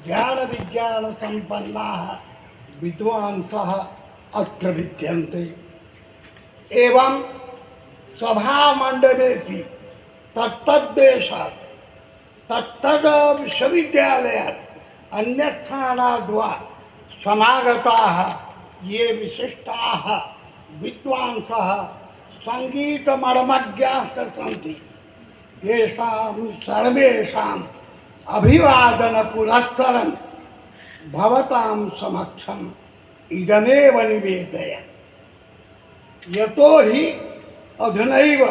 ज्ञान विज्ञान संपन्ना विद्वांसः अत्र विद्यन्ते एवं सभा मंडलेपि तत्तद्देशात् तत्तद विश्वविद्यालयात् अन्यस्थानाद्वा समागताः ये विशिष्टाः विद्वांसः संगीतमर्मज्ञाः सन्ति तेषां सर्वेषाम् अभिवादन पुरस्सरं भवतां समक्षम् इदमेव निवेदय यतो हि अधुनैव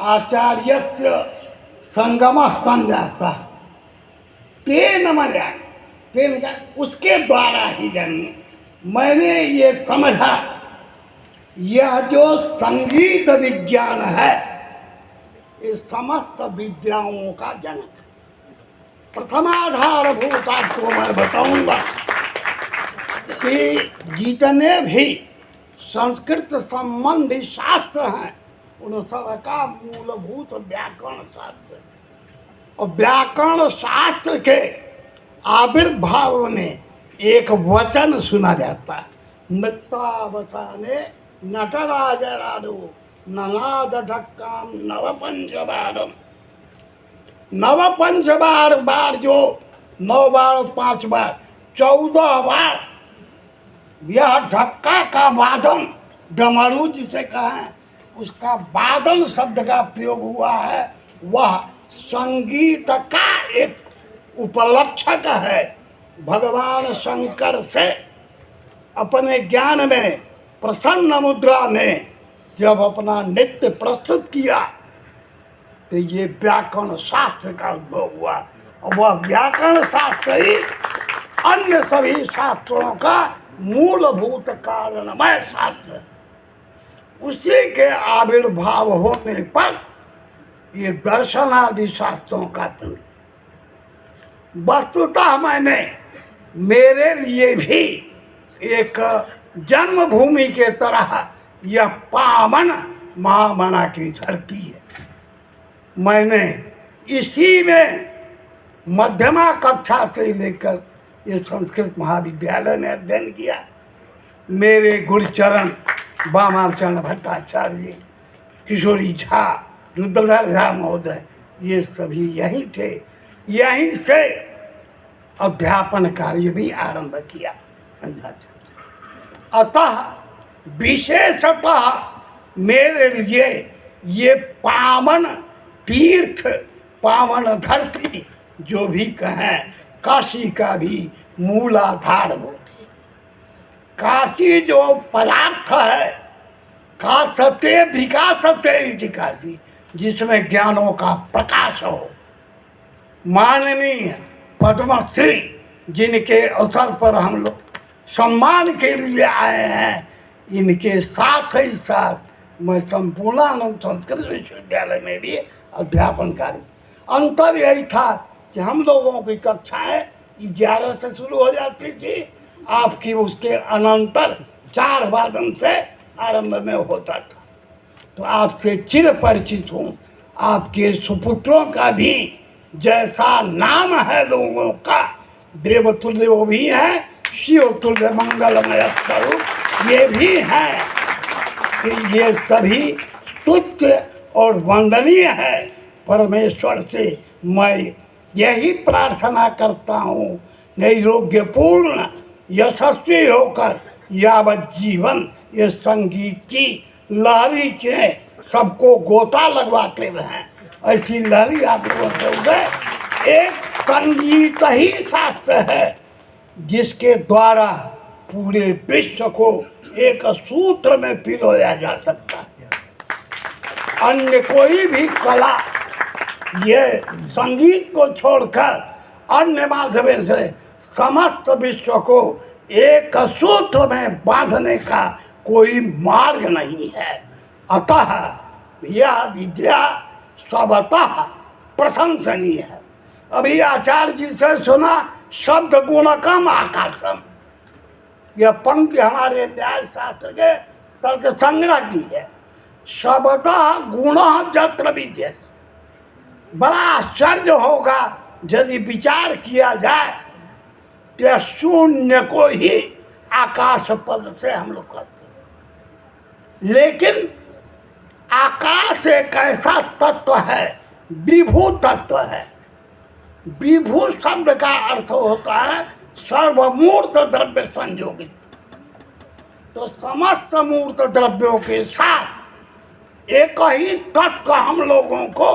आचार्यस्य संगमः संजातः तेन मया उसके द्वारा ही जानिए मैंने ये समझा यह जो संगीत विज्ञान है इस समस्त विद्याओं का जनक प्रथमाधारभूत आपको मैं बताऊंगा कि जितने भी संस्कृत संबंधी शास्त्र हैं उन सबका मूलभूत व्याकरण शास्त्र और व्याकरण शास्त्र के आविर्भाव में एक वचन सुना जाता है नृत्यावसाने नटराजराडो ननाद ढक्काम नवपंचबारम नवपंचबार बार जो 9 बार 5 बार 14 बार यह ढक्का का वादन डमरू जिसे कहें उसका वादन शब्द का प्रयोग हुआ है वह संगीत का एक उपलक्षक है। भगवान शंकर से अपने ज्ञान में प्रसन्न मुद्रा में जब अपना नृत्य प्रस्तुत किया तो ये व्याकरण शास्त्र का उद्भव हुआ और वह व्याकरण शास्त्र ही अन्य सभी शास्त्रों का मूलभूत कारणमय शास्त्र उसी के आविर्भाव होने पर ये दर्शन आदि शास्त्रों का वस्तुतः मैंने मेरे लिए भी एक जन्मभूमि के तरह यह पावन महामना की धरती है। मैंने इसी में मध्यमा कक्षा से लेकर ये संस्कृत महाविद्यालय में अध्ययन किया। मेरे गुरुचरण वामाचरण भट्टाचार्य किशोरी झा रुद्रधर झा महोदय ये सभी यहीं थे। यहीं से अध्यापन कार्य भी आरंभ किया। अतः विशेषतः मेरे लिए ये पावन तीर्थ पावन धरती जो भी कहें काशी का भी मूलाधार होती काशी जो पदार्थ है काशते विकासते इति काशी जिसमें ज्ञानों का प्रकाश हो। माननीय पद्मश्री जिनके अवसर पर हम लोग सम्मान के लिए आए हैं इनके साथ ही साथ मैं संपूर्णानंद संस्कृत विश्वविद्यालय में भी अध्यापन कार्य अंतर यही था कि हम लोगों की कक्षाएं 11 से शुरू हो जाती थी आपकी उसके अनंतर 4 वादन से आरंभ में होता था। तो आपसे चिर परिचित हूँ। आपके सुपुत्रों का भी जैसा नाम है लोगों का देवतुल्य वो भी हैं शिवतुल्य मंगलमय स्वरूप ये भी हैं कि ये सभी स्तुत्य और वंदनीय है। परमेश्वर से मैं यही प्रार्थना करता हूँ नैरोग्यपूर्ण यशस्वी होकर यावत जीवन ये संगीत की लहरी के सबको गोता लगवाते रहें। ऐसी लहरी आप लोगों से एक संगीत ही शास्त्र है जिसके द्वारा पूरे विश्व को एक सूत्र में पिरोया जा सकता है। अन्य कोई भी कला ये संगीत को छोड़कर अन्य माध्यम से समस्त विश्व को एक सूत्र में बांधने का कोई मार्ग नहीं है। अतः यह विद्या स्वतः प्रशंसनीय है। अभी आचार्य जी से सुना शब्द गुणकम आकाशम यह पंक्ति हमारे न्याय शास्त्र के तर्क संग्रह की है। शब्दः गुण जत्र विद्यते बड़ा आश्चर्य होगा यदि विचार किया जाए या शून्य को ही आकाश पद से हम लोग करते हैं। लेकिन आकाश एक ऐसा तत्व है, विभू तत्व है। विभू शब्द का अर्थ होता है सर्वमूर्त द्रव्य संयोगित। तो समस्त मूर्त द्रव्यों के साथ एक ही तत्व हम लोगों को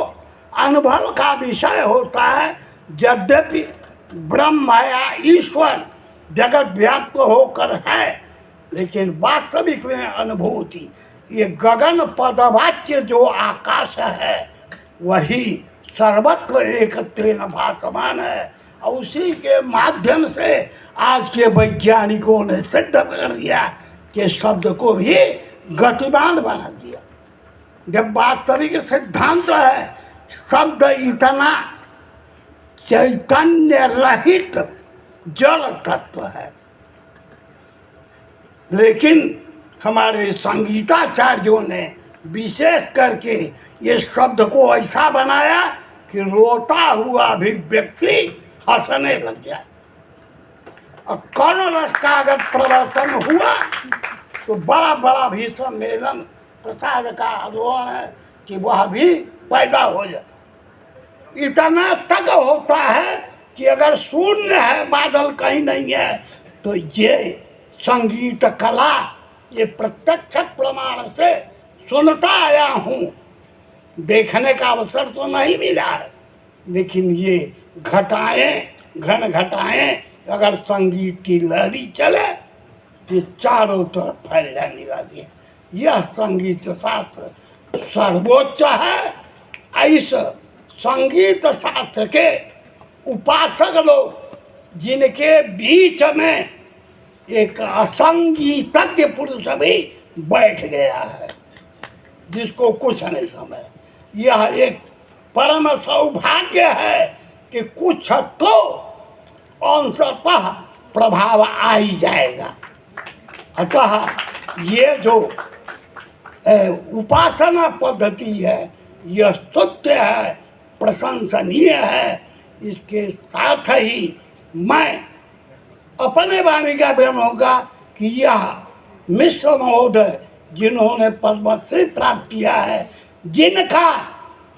अनुभव का विषय होता है। यद्यपि ब्रह्म या ईश्वर जगत व्याप्त होकर है, लेकिन वास्तविक में अनुभूति ये गगन पदवाच्य जो आकाश है वही सर्वत्र एकत्रेण भासमान है। और उसी के माध्यम से आज के वैज्ञानिकों ने सिद्ध कर दिया कि शब्द को भी गतिमान बना दिया। जब वास्तविक सिद्धांत है शब्द इतना चैतन्य रहित जड़ तत्व है। लेकिन हमारे संगीताचार्यों ने विशेष करके ये शब्द को ऐसा बनाया कि रोता हुआ भी व्यक्ति हंसने लग जाए। और कर्ण रस का अगर प्रवर्तन हुआ तो बड़ा बड़ा भी सम्मेलन प्रसाद का आंदोलन है कि वह भी पैदा हो जाए। इतना तक होता है कि अगर शून्य है, बादल कहीं नहीं है, तो ये संगीत कला ये प्रत्यक्ष प्रमाण से सुनता आया हूँ। देखने का अवसर तो नहीं मिला है, लेकिन ये घटाएं घन घटाएं अगर संगीत की लहरी चले ये चारों तरफ फैल जाने वाली है। यह संगीत शास्त्र सर्वोच्च है। इस संगीत शास्त्र के उपासक लोग जिनके बीच में एक असंगीतज्ञ पुरुष भी बैठ गया है जिसको कुछ नहीं समझ। यह एक परम सौभाग्य है कि कुछ तो अंशतः प्रभाव आ ही जाएगा। अतः ये जो उपासना पद्धति है यह स्तुत्य है, प्रशंसनीय है। इसके साथ ही मैं अपने वाणी का व्यवहार होगा कि यह मिश्र महोदय जिन्होंने पद्मश्री प्राप्त किया है, जिनका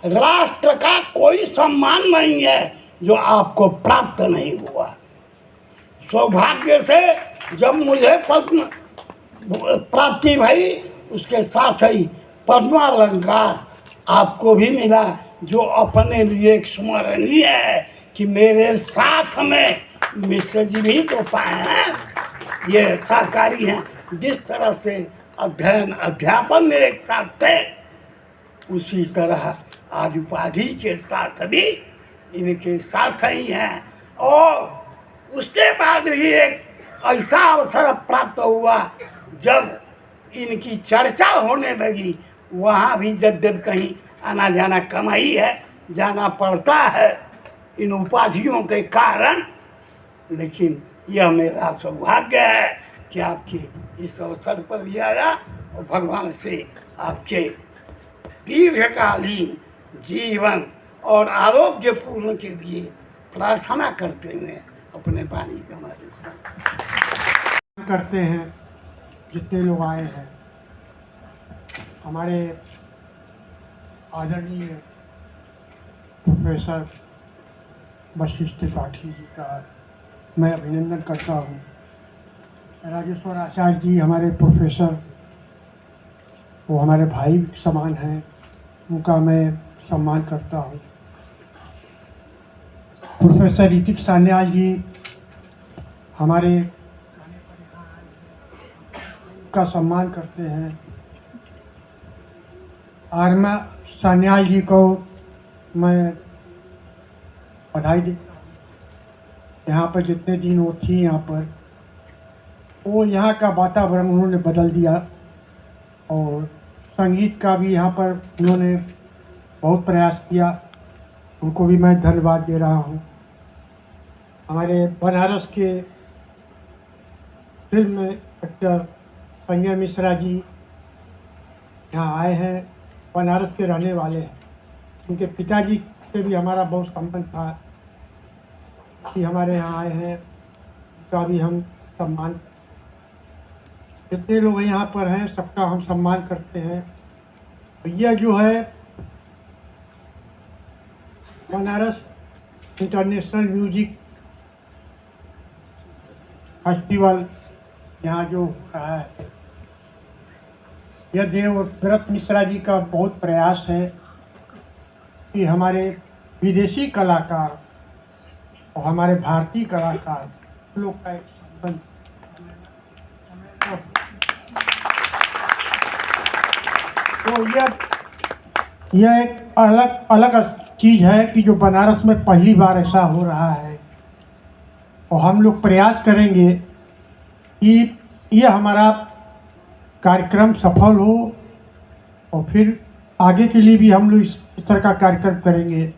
राष्ट्र का कोई सम्मान नहीं है जो आपको प्राप्त नहीं हुआ। सौभाग्य से जब मुझे पद्म प्राप्ति भई उसके साथ ही पद्मालंकार आपको भी मिला, जो अपने लिए एक स्मरणीय है कि मेरे साथ में मिश्र जी भी तो पाए हैं। ये सहकारी हैं। जिस तरह से अध्ययन अध्यापन में एक साथ थे उसी तरह आज उपाधि के साथ भी इनके साथ ही हैं। और उसके बाद भी एक ऐसा अवसर प्राप्त हुआ जब इनकी चर्चा होने लगी। वहाँ भी जब कहीं आना जाना कमाई है, जाना पड़ता है इन उपाधियों के कारण। लेकिन यह मेरा सौभाग्य है कि आपके इस अवसर पर भी आया और भगवान से आपके दीर्घकालीन जीवन और आरोग्य पूर्ण के लिए प्रार्थना करते हुए अपने वाणी का माध्यम करते हैं। जितने लोग आए हैं हमारे आदरणीय प्रोफेसर वशिष्ठ त्रिपाठी जी का मैं अभिनंदन करता हूँ। राजेश्वर आचार्य जी हमारे प्रोफेसर, वो हमारे भाई समान हैं, उनका मैं सम्मान करता हूँ। प्रोफेसर ऋतिक सान्याल जी हमारे का सम्मान करते हैं। आर्मा सान्याल जी को मैं बधाई देता हूँ। यहाँ पर जितने दिन वो थी यहाँ पर, वो यहाँ का वातावरण उन्होंने बदल दिया और संगीत का भी यहाँ पर उन्होंने बहुत प्रयास किया। उनको भी मैं धन्यवाद दे रहा हूँ। हमारे बनारस के फिल्म एक्टर संजय मिश्रा जी यहाँ आए हैं, बनारस के रहने वाले हैं। उनके पिताजी से भी हमारा बहुत संबंध था कि हमारे यहाँ आए हैं। का भी हम सम्मान, जितने लोग यहाँ पर हैं सबका हम सम्मान करते हैं। यह जो है बनारस इंटरनेशनल म्यूजिक फेस्टिवल यहाँ जो हो रहा है, यह देवव्रत मिश्रा जी का बहुत प्रयास है कि हमारे विदेशी कलाकार और हमारे भारतीय कलाकार लोग का एक संबंध। तो यह एक अलग चीज़ है कि जो बनारस में पहली बार ऐसा हो रहा है, और हम लोग प्रयास करेंगे कि यह हमारा कार्यक्रम सफल हो, और फिर आगे के लिए भी हम लोग इस तरह का कार्यक्रम करेंगे।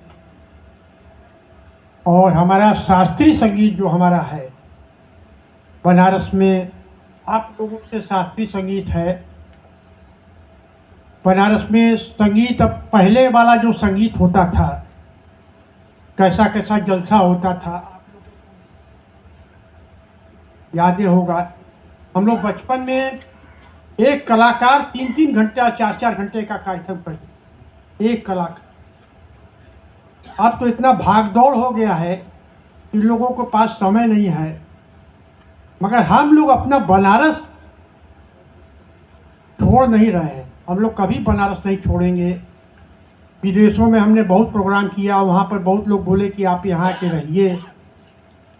और हमारा शास्त्रीय संगीत जो हमारा है बनारस में, आप लोगों से शास्त्रीय संगीत है बनारस में। संगीत अब पहले वाला जो संगीत होता था, कैसा कैसा जलसा होता था, यादें होगा। हम लोग बचपन में एक कलाकार 3-3 घंटे 4-4 घंटे का कार्यक्रम करते, एक कलाकार। अब तो इतना भाग दौड़ हो गया है कि लोगों के पास समय नहीं है, मगर हम लोग अपना बनारस छोड़ नहीं रहे हैं। हम लोग कभी बनारस नहीं छोड़ेंगे। विदेशों में हमने बहुत प्रोग्राम किया, वहाँ पर बहुत लोग बोले कि आप यहाँ के रहिए,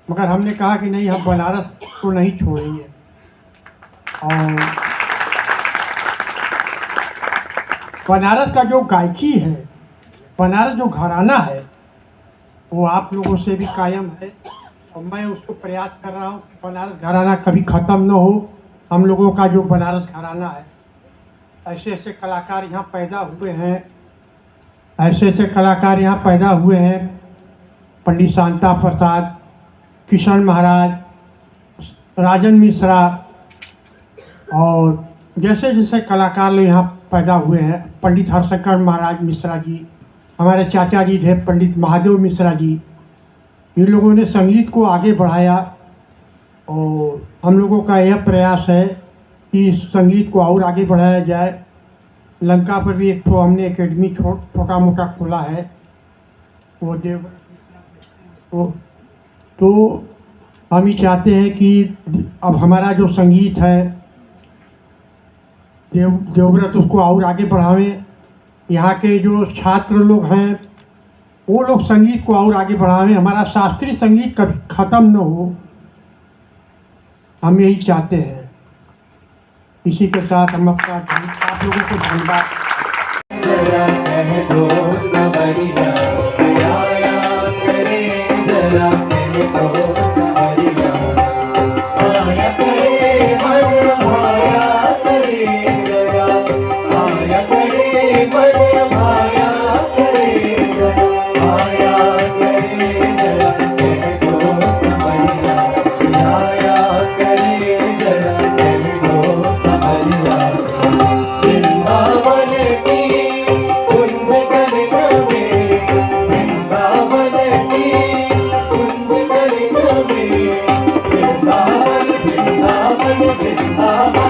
मगर हमने कहा कि नहीं, हम बनारस को नहीं छोड़ेंगे। और बनारस का जो गायकी है, बनारस जो घराना है, वो आप लोगों से भी कायम है, और मैं उसको प्रयास कर रहा हूँ कि बनारस घराना कभी ख़त्म न हो। हम लोगों का जो बनारस घराना है, ऐसे ऐसे कलाकार यहाँ पैदा हुए हैं, ऐसे ऐसे कलाकार यहाँ पैदा हुए हैं। पंडित शांता प्रसाद, किशन महाराज, राजन मिश्रा, और जैसे जैसे कलाकार लोग यहाँ पैदा हुए हैं, पंडित हरशंकर महाराज मिश्रा जी, हमारे चाचा जी थे पंडित महादेव मिश्रा जी, इन लोगों ने संगीत को आगे बढ़ाया। और हम लोगों का यह प्रयास है कि संगीत को और आगे बढ़ाया जाए। लंका पर भी एक तो हमने एकेडमी छोटा मोटा खोला है, वो तो हम ही चाहते हैं कि अब हमारा जो संगीत है देवव्रत, उसको और आगे बढ़ावें। यहाँ के जो छात्र लोग हैं वो लोग संगीत को और आगे बढ़ावें। हमारा शास्त्रीय संगीत कभी ख़त्म न हो, हम यही चाहते हैं। इसी के साथ हम अपना आप लोगों को धन्यवाद। जरा कह दो सवरिया, आया करे, जरा कह दो सवरिया, आया करे मन भाया करे, जरा आया करे मन भाया करे, जरा आया करे, जरा कह दो सवरिया, आया करे, जरा कह दो सवरिया। वृंदावन की कुंज गलियों में, वृंदावन की कुंज गलियों में, वृंदावन वृंदावन वृंदावन